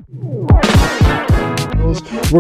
We're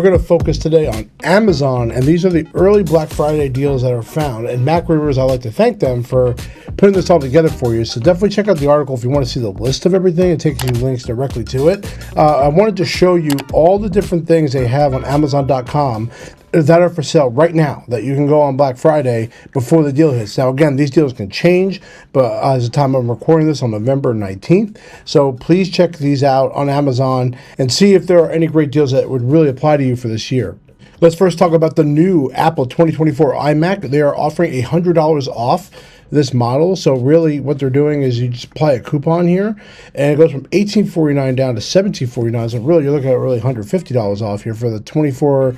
going to focus today on Amazon, and these are the early Black Friday deals that are found. And Mac Reviewers, I'd like to thank them for putting this all together for you. So definitely check out the article if you want to see the list of everything. It takes you links directly to it. I wanted to show you all the different things they have on Amazon.com that are for sale right now that you can go on Black Friday before the deal hits. Now, again, these deals can change, but as the time I'm recording this on November 19th. So please check these out on Amazon and see if there are any great deals that would really apply to you for this year. Let's first talk about the new Apple 2024 iMac. They are offering $100 off this model. So really what they're doing is you just apply a coupon here and it goes from $1849 down to $1749. So really you're looking at really $150 off here for the 24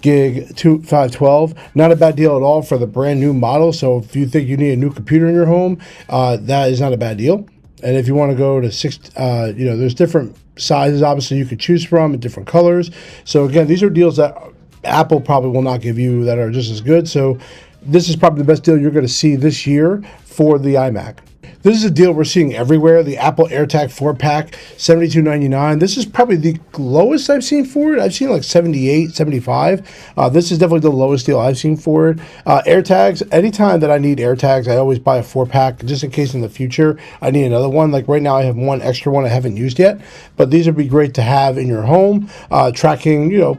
gig 512. Not a bad deal at all for the brand new model. So if you think you need a new computer in your home, that is not a bad deal. And if you want to go to there's different sizes obviously you could choose from in different colors. So again, these are deals that Apple probably will not give you that are just as good. So this is probably the best deal you're going to see this year for the iMac. This is a deal we're seeing everywhere. The Apple AirTag 4-pack, $72.99. This is probably the lowest I've seen for it. I've seen like $78, $75. This is definitely the lowest deal I've seen for it. AirTags, anytime that I need AirTags, I always buy a 4-pack just in case in the future I need another one. Like right now I have one extra one I haven't used yet. But these would be great to have in your home, tracking,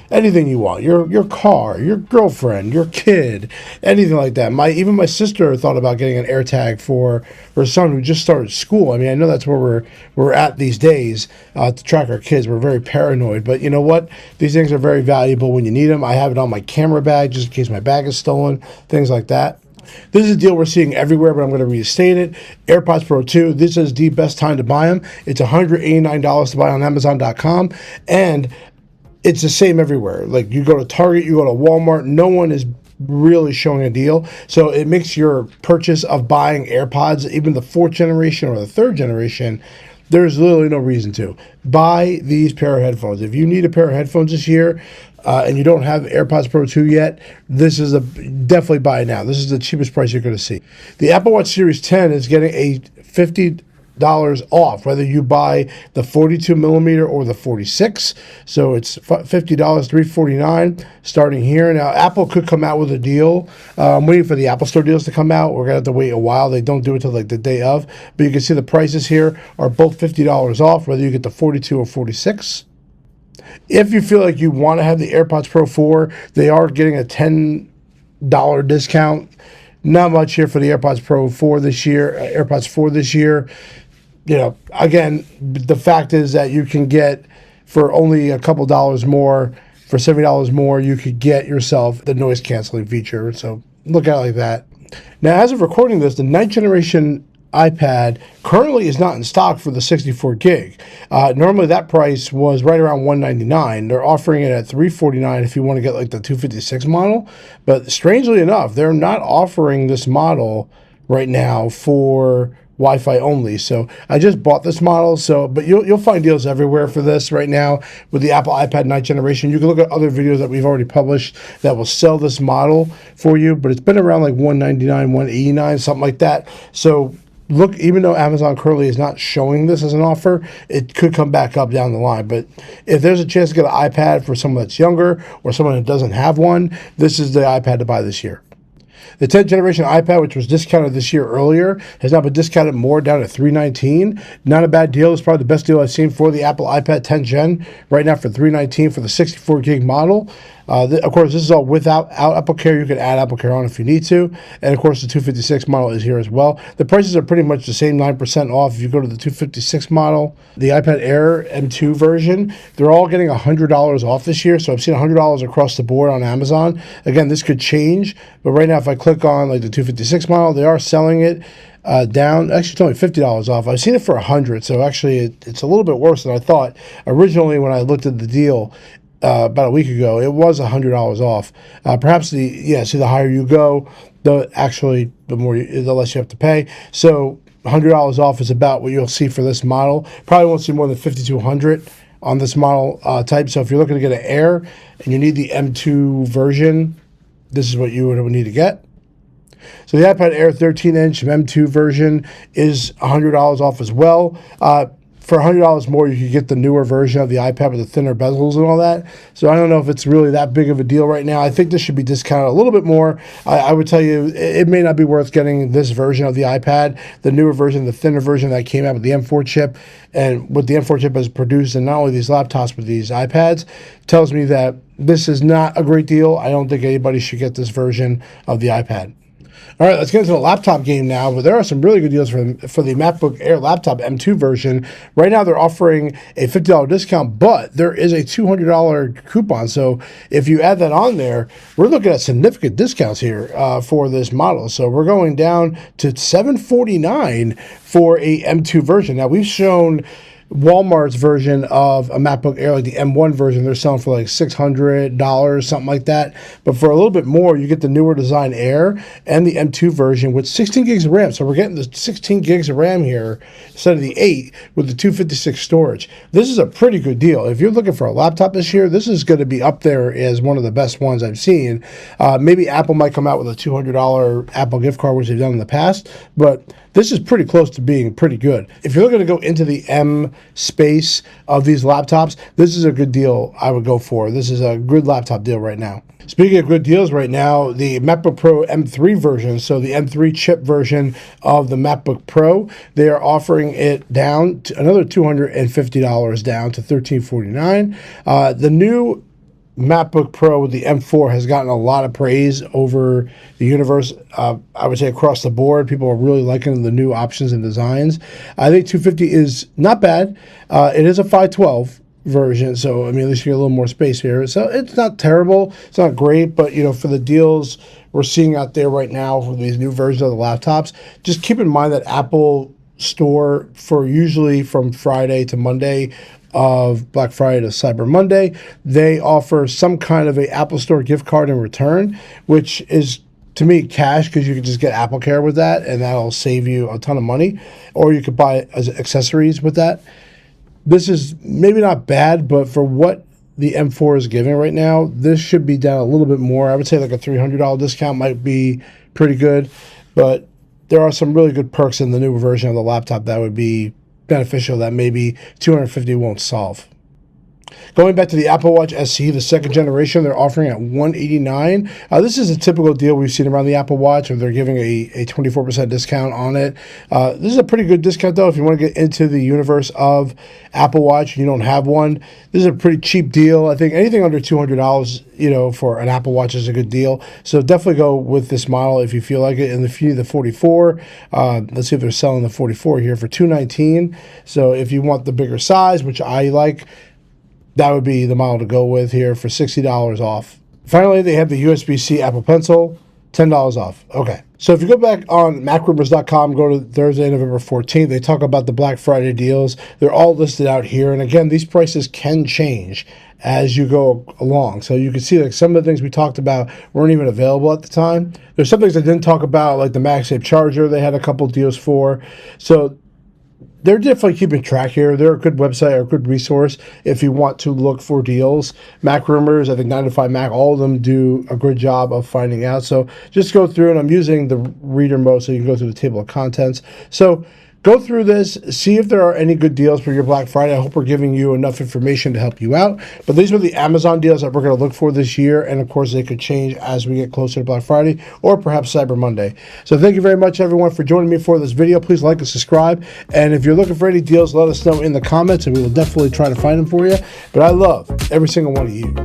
anything you want, your car, your girlfriend, your kid, anything like that. Even my sister thought about getting an AirTag for her son who just started school. I mean, I know that's where we're at these days to track our kids. We're very paranoid, but you know what? These things are very valuable when you need them. I have it on my camera bag just in case my bag is stolen, things like that. This is a deal we're seeing everywhere, but I'm going to restate it. AirPods Pro 2, this is the best time to buy them. It's $189 to buy on Amazon.com, and it's the same everywhere. Like you go to Target, you go to Walmart, no one is really showing a deal. So it makes your purchase of buying AirPods, even the 4th generation or the 3rd generation, there's literally no reason to. Buy these pair of headphones. If you need a pair of headphones this year and you don't have AirPods Pro 2 yet, this is definitely buy it now. This is the cheapest price you're going to see. The Apple Watch Series 10 is getting a $50 off, whether you buy the 42 millimeter or the 46. So it's $50, $349 starting here. Now, Apple could come out with a deal. I'm waiting for the Apple Store deals to come out. We're going to have to wait a while. They don't do it till like the day of. But you can see the prices here are both $50 off, whether you get the 42 or 46. If you feel like you want to have the AirPods Pro 4, they are getting a $10 discount. Not much here for the AirPods Pro 4 this year, AirPods 4 this year. Again, the fact is that you can get for only a couple dollars more, for $70 more, you could get yourself the noise canceling feature. So look at it like that. Now, as of recording this, the 9th generation iPad currently is not in stock for the 64 gig. Normally that price was right around $199. They're offering it at $349 if you want to get like the 256 model. But strangely enough, they're not offering this model right now for Wi-Fi only. So I just bought this model. But you'll find deals everywhere for this right now with the Apple iPad 9th generation. You can look at other videos that we've already published that will sell this model for you. But it's been around like $199, $189, something like that. So look, even though Amazon currently is not showing this as an offer, it could come back up down the line. But if there's a chance to get an iPad for someone that's younger or someone that doesn't have one, this is the iPad to buy this year. The 10th generation iPad, which was discounted this year earlier, has now been discounted more down to $319. Not a bad deal. It's probably the best deal I've seen for the Apple iPad 10 Gen right now for $319 for the 64 gig model. Of course, this is all without Apple Care. You can add Apple Care on if you need to. And, of course, the 256 model is here as well. The prices are pretty much the same, 9% off if you go to the 256 model. The iPad Air M2 version, they're all getting $100 off this year. So I've seen $100 across the board on Amazon. Again, this could change. But right now, if I click on like the 256 model, they are selling it down. Actually, it's only $50 off. I've seen it for $100, so actually it's a little bit worse than I thought. Originally, when I looked at the deal about a week ago, it was $100 off. Perhaps the higher you go, the less you have to pay. So $100 off is about what you'll see for this model. Probably won't see more than $5,200 on this model type. So if you're looking to get an Air and you need the M2 version, this is what you would need to get. So the iPad Air 13-inch M2 version is $100 off as well. for $100 more, you could get the newer version of the iPad with the thinner bezels and all that. So I don't know if it's really that big of a deal right now. I think this should be discounted a little bit more. I would tell you it may not be worth getting this version of the iPad, the newer version, the thinner version that came out with the M4 chip. And what the M4 chip has produced in not only these laptops but these iPads tells me that this is not a great deal. I don't think anybody should get this version of the iPad. All right, let's get into the laptop game now. But there are some really good deals for the MacBook Air laptop M2 version. Right now, they're offering a $50 discount, but there is a $200 coupon. So if you add that on there, we're looking at significant discounts here for this model. So we're going down to $749 for a M2 version. Now, we've shown Walmart's version of a MacBook Air, like the M1 version, they're selling for like $600, something like that. But for a little bit more, you get the newer design Air and the M2 version with 16 gigs of RAM. So we're getting the 16 gigs of RAM here instead of the 8 with the 256 storage. This is a pretty good deal. If you're looking for a laptop this year, this is going to be up there as one of the best ones I've seen. Maybe Apple might come out with a $200 Apple gift card, which they've done in the past, but this is pretty close to being pretty good. If you're looking to go into the M space of these laptops, this is a good deal I would go for. This is a good laptop deal right now. Speaking of good deals right now, the MacBook Pro M3 version, so the M3 chip version of the MacBook Pro, they are offering it down to another $250 down to $1,349. The new MacBook Pro with the M4 has gotten a lot of praise over the universe. I would say across the board, people are really liking the new options and designs. I think 250 is not bad. It is a 512 version, so I mean, at least you get a little more space here. So it's not terrible. It's not great, but you know, for the deals we're seeing out there right now for these new versions of the laptops, just keep in mind that Apple Store for usually from Friday to Monday of Black Friday to Cyber Monday, they offer some kind of a Apple Store gift card in return, which is to me cash because you can just get Apple Care with that and that'll save you a ton of money, or you could buy as accessories with that. This is maybe not bad, but for what the M4 is giving right now, this should be down a little bit more. I would say like a $300 discount might be pretty good, but there are some really good perks in the new version of the laptop that would be beneficial that maybe 250 won't solve. Going back to the Apple Watch SE, the second generation, they're offering at $189. This is a typical deal we've seen around the Apple Watch, where they're giving a 24% discount on it. This is a pretty good discount, though, if you want to get into the universe of Apple Watch and you don't have one. This is a pretty cheap deal. I think anything under $200, you know, for an Apple Watch is a good deal. So definitely go with this model if you feel like it. And if you need the 44, let's see if they're selling the 44 here for $219. So if you want the bigger size, which I like, that would be the model to go with here for $60 off. Finally, they have the USB-C Apple Pencil, $10 off. Okay. So if you go back on macrumors.com, go to Thursday, November 14th, they talk about the Black Friday deals. They're all listed out here. And again, these prices can change as you go along. So you can see like some of the things we talked about weren't even available at the time. There's some things I didn't talk about, like the MagSafe charger they had a couple deals for. So they're definitely keeping track here. They're a good website or a good resource if you want to look for deals. Mac Rumors, I think 9 to 5 Mac, all of them do a good job of finding out. So just go through, and I'm using the reader mode so you can go through the table of contents. So go through this, see if there are any good deals for your Black Friday. I hope we're giving you enough information to help you out. But these were the Amazon deals that we're going to look for this year. And of course, they could change as we get closer to Black Friday or perhaps Cyber Monday. So thank you very much, everyone, for joining me for this video. Please like and subscribe. And if you're looking for any deals, let us know in the comments and we will definitely try to find them for you. But I love every single one of you.